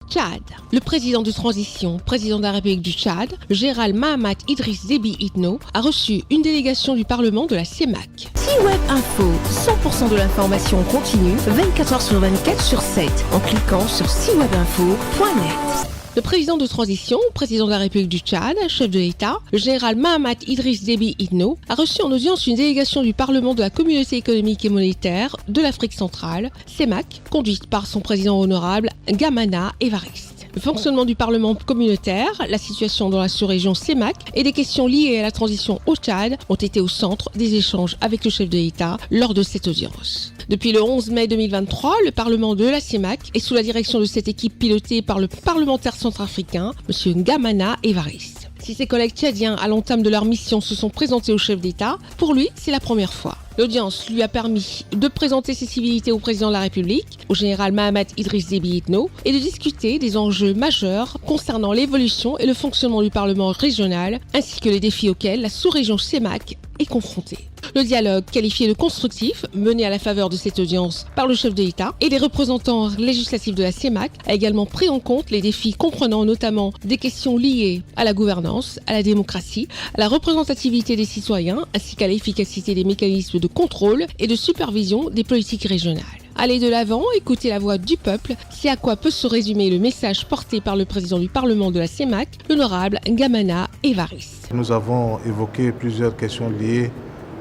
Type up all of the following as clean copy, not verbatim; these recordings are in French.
Tchad. Le président de transition, président de la République du Tchad, le général Mahamat Idriss Déby Itno, a reçu une délégation du Parlement de la CEMAC. C-Web Info, 100% de l'information continue, 24 heures sur 24 sur 7, en cliquant sur cwebinfo.net. Le président de transition, président de la République du Tchad, chef de l'État, le général Mahamat Idriss Déby Itno, a reçu en audience une délégation du Parlement de la Communauté économique et monétaire de l'Afrique centrale, CEMAC, conduite par son président honorable Gamana Évariste. Le fonctionnement du Parlement communautaire, la situation dans la sous-région CEMAC et des questions liées à la transition au Tchad ont été au centre des échanges avec le chef de l'État lors de cette audience. Depuis le 11 mai 2023, le Parlement de la CEMAC est sous la direction de cette équipe pilotée par le parlementaire centrafricain, M. Gamana Évariste. Si ses collègues tchadiens à l'entame de leur mission se sont présentés au chef d'État, pour lui, c'est la première fois. L'audience lui a permis de présenter ses civilités au président de la République, au général Mahamat Idriss Déby Itno, et de discuter des enjeux majeurs concernant l'évolution et le fonctionnement du Parlement régional, ainsi que les défis auxquels la sous-région CEMAC est confrontée. Le dialogue, qualifié de constructif, mené à la faveur de cette audience par le chef de l'État et les représentants législatifs de la CEMAC, a également pris en compte les défis comprenant notamment des questions liées à la gouvernance, à la démocratie, à la représentativité des citoyens, ainsi qu'à l'efficacité des mécanismes de contrôle et de supervision des politiques régionales. Aller de l'avant, écouter la voix du peuple, c'est à quoi peut se résumer le message porté par le président du Parlement de la CEMAC, l'honorable Gamana Évariste. Nous avons évoqué plusieurs questions liées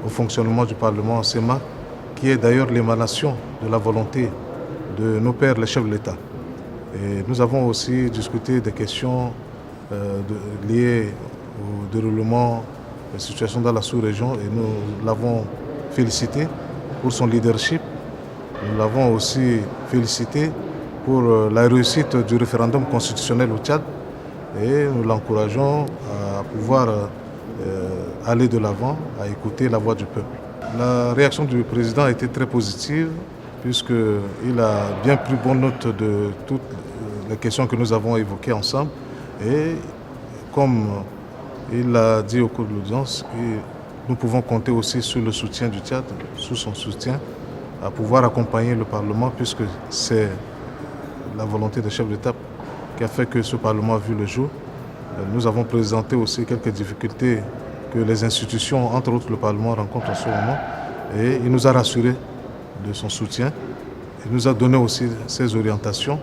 au fonctionnement du Parlement CEMAC, qui est d'ailleurs l'émanation de la volonté de nos pères, les chefs de l'État. Et nous avons aussi discuté des questions liées au déroulement de la situation dans la sous-région et nous l'avons félicité pour son leadership. Nous l'avons aussi félicité pour la réussite du référendum constitutionnel au Tchad et nous l'encourageons à pouvoir aller de l'avant, à écouter la voix du peuple. La réaction du président a été très positive puisqu'il a bien pris bonne note de toutes les questions que nous avons évoquées ensemble et comme il l'a dit au cours de l'audience, nous pouvons compter aussi sur le soutien du Tchad, sur son soutien, à pouvoir accompagner le Parlement puisque c'est la volonté des chefs d'État qui a fait que ce Parlement a vu le jour. Nous avons présenté aussi quelques difficultés que les institutions, entre autres le Parlement, rencontrent en ce moment. Et il nous a rassurés de son soutien. Il nous a donné aussi ses orientations,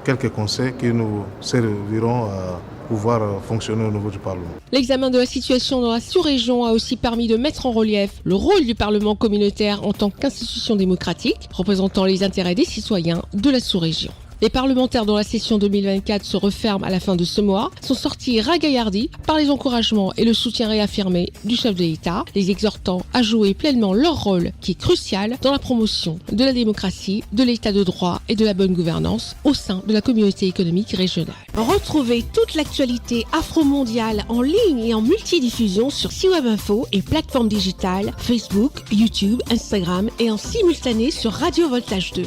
quelques conseils qui nous serviront à pouvoir fonctionner au niveau du Parlement. L'examen de la situation dans la sous-région a aussi permis de mettre en relief le rôle du Parlement communautaire en tant qu'institution démocratique, représentant les intérêts des citoyens de la sous-région. Les parlementaires dont la session 2024 se referme à la fin de ce mois sont sortis ragaillardis par les encouragements et le soutien réaffirmé du chef de l'État, les exhortant à jouer pleinement leur rôle qui est crucial dans la promotion de la démocratie, de l'état de droit et de la bonne gouvernance au sein de la communauté économique régionale. Retrouvez toute l'actualité afro-mondiale en ligne et en multidiffusion sur C-Web Info et plateformes digitales Facebook, YouTube, Instagram et en simultané sur Radio Voltage 2.